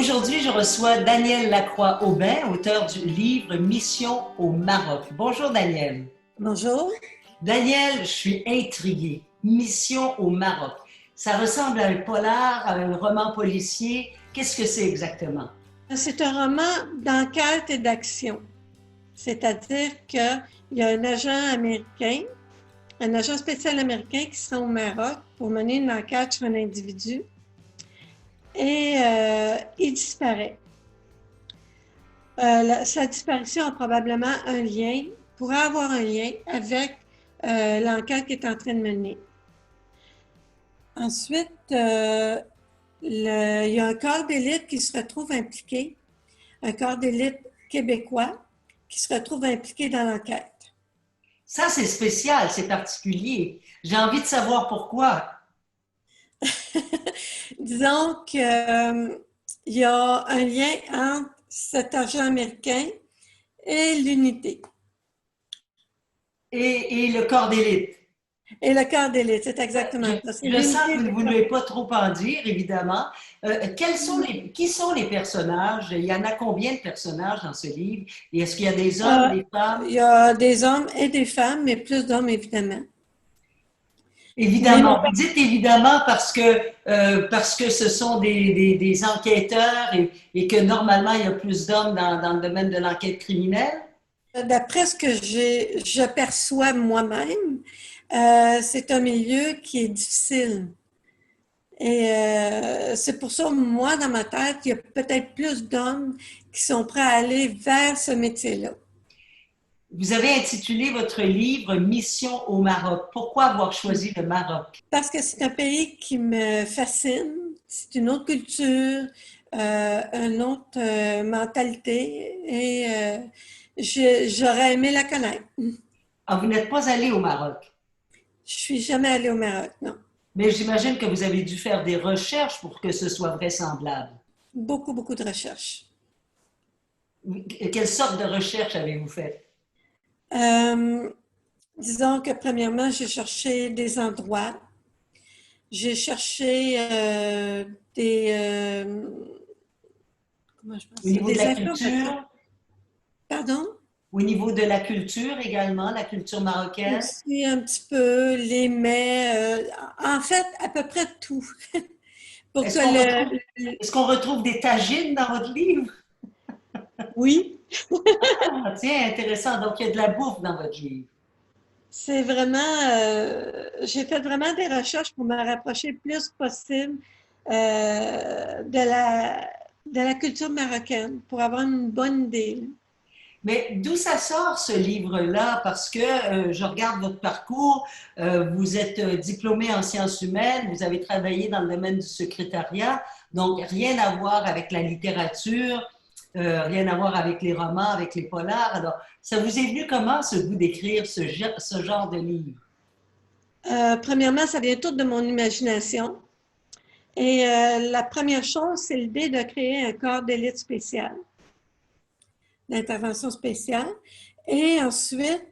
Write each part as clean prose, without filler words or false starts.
Aujourd'hui, je reçois Daniel Lacroix-Aubin, auteur du livre Mission au Maroc. Bonjour Daniel. Bonjour. Daniel, je suis intriguée. Mission au Maroc. Ça ressemble à un polar, à un roman policier. Qu'est-ce que c'est exactement? C'est un roman d'enquête et d'action. C'est-à-dire qu'il y a un agent américain, un agent spécial américain qui sera au Maroc pour mener une enquête sur un individu et il disparaît. Sa disparition a probablement un lien, pourrait avoir un lien avec l'enquête qu'il est en train de mener. Ensuite, il y a un corps d'élite qui se retrouve impliqué, un corps d'élite québécois qui se retrouve impliqué dans l'enquête. Ça, c'est spécial, c'est particulier. J'ai envie de savoir pourquoi. Disons qu'il y a un lien entre cet agent américain et l'unité. Et le corps d'élite. Et le corps d'élite, c'est exactement ça. C'est Je sens que vous l'unité ne du voulez corps. pas trop en dire, évidemment. Qui sont les personnages? Il y en a combien de personnages dans ce livre? Et est-ce qu'il y a des hommes, Euh, des femmes? il y a des hommes et des femmes, mais plus d'hommes, évidemment. Mais Évidemment. Vous dites évidemment parce que ce sont des enquêteurs et que normalement, il y a plus d'hommes dans le domaine de l'enquête criminelle. d'après ce que je perçois moi-même, c'est un milieu qui est difficile. Et c'est pour ça, moi, dans ma tête, il y a peut-être plus d'hommes qui sont prêts à aller vers ce métier-là. Vous avez intitulé votre livre Mission au Maroc. Pourquoi avoir choisi le Maroc? Parce que c'est un pays qui me fascine. C'est une autre culture, une autre mentalité et j'aurais aimé la connaître. Ah, vous n'êtes pas allé au Maroc, Je suis jamais allée au Maroc, non. mais j'imagine que vous avez dû faire des recherches pour que ce soit vraisemblable. Beaucoup, beaucoup de recherches. Quelle sorte de recherche avez-vous fait? Euh, disons que premièrement, j'ai cherché des endroits. J'ai cherché des, comment je pense Au ça, niveau de des la informations. culture, Pardon? au niveau de la culture également, la culture marocaine? Aussi un petit peu les mets, en fait, à peu près tout. Pour Est-ce que qu'on retrouve, le- est-ce qu'on retrouve des tagines dans votre livre? Oui, Ah, tiens, intéressant. Donc, il y a de la bouffe dans votre livre. c'est vraiment, j'ai fait vraiment des recherches pour me rapprocher le plus possible de la culture marocaine, pour avoir une bonne idée. Mais d'où ça sort ce livre-là? Parce que je regarde votre parcours, vous êtes diplômé en sciences humaines, vous avez travaillé dans le domaine du secrétariat, donc rien à voir avec la littérature, rien à voir avec les romans, avec les polars. Alors, ça vous est venu comment ce goût d'écrire ce genre de livre? Premièrement, ça vient tout de mon imagination. Et la première chose, c'est l'idée de créer un corps d'élite spécial, d'intervention spéciale. Et ensuite,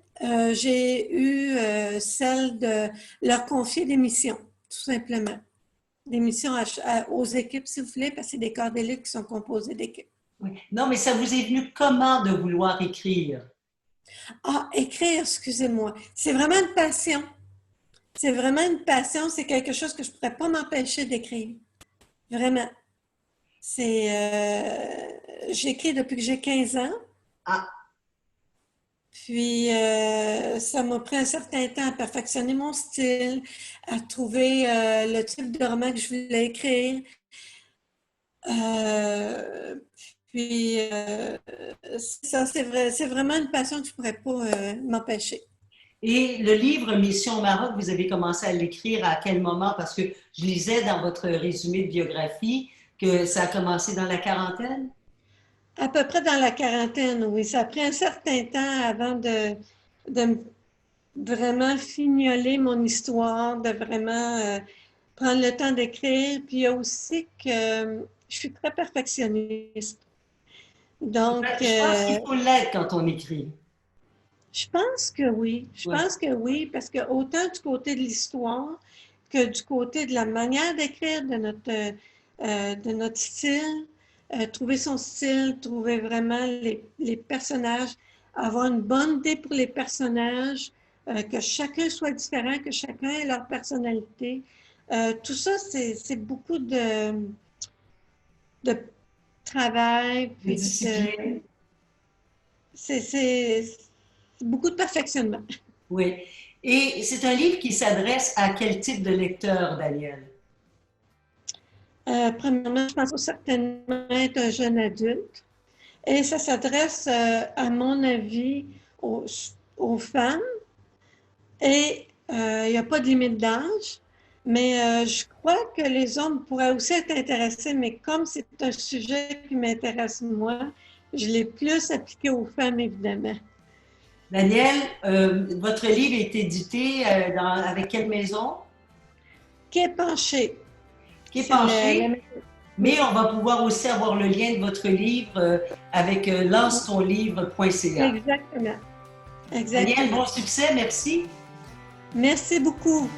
j'ai eu celle de leur confier des missions, tout simplement. Des missions aux équipes, si vous voulez, parce que c'est des corps d'élite qui sont composés d'équipes. Oui. Non, mais ça vous est venu comment de vouloir écrire? Ah, écrire, excusez-moi. C'est vraiment une passion. C'est vraiment une passion. C'est quelque chose que je ne pourrais pas m'empêcher d'écrire. Vraiment. J'écris depuis que j'ai 15 ans. Ah, Puis, ça m'a pris un certain temps à perfectionner mon style, à trouver le type de roman que je voulais écrire. Euh, puis, ça, c'est vrai, c'est vraiment une passion que je ne pourrais pas m'empêcher. et le livre Mission au Maroc, vous avez commencé à l'écrire à quel moment? Parce que je lisais dans votre résumé de biographie que ça a commencé dans la quarantaine. À peu près dans la quarantaine, oui. Ça a pris un certain temps avant de vraiment fignoler mon histoire, de vraiment prendre le temps d'écrire. Puis il y a aussi que je suis très perfectionniste. Donc, Je pense qu'il faut l'être quand on écrit. je pense que oui. Je Ouais. pense que oui, parce que autant du côté de l'histoire que du côté de la manière d'écrire, de notre style, trouver son style, trouver vraiment les personnages, avoir une bonne idée pour les personnages, que chacun soit différent, que chacun ait leur personnalité. Tout ça, c'est beaucoup de travail, de puis discipline. c'est beaucoup de perfectionnement. Oui. Et c'est un livre qui s'adresse à quel type de lecteur, Daniel? Premièrement, je pense qu'il faut certainement être un jeune adulte. Et ça s'adresse, à mon avis, aux femmes. Et il n'y a pas de limite d'âge. Mais je crois que les hommes pourraient aussi être intéressés, mais comme c'est un sujet qui m'intéresse moi, je l'ai plus appliqué aux femmes, évidemment. Daniel, votre livre est édité avec quelle maison? Qui est penché? Qui est C'est penché, mais oui, on va pouvoir aussi avoir le lien de votre livre avec lancetonlivre.ca. exactement. Daniel, Exactement. bon succès, merci. Merci beaucoup.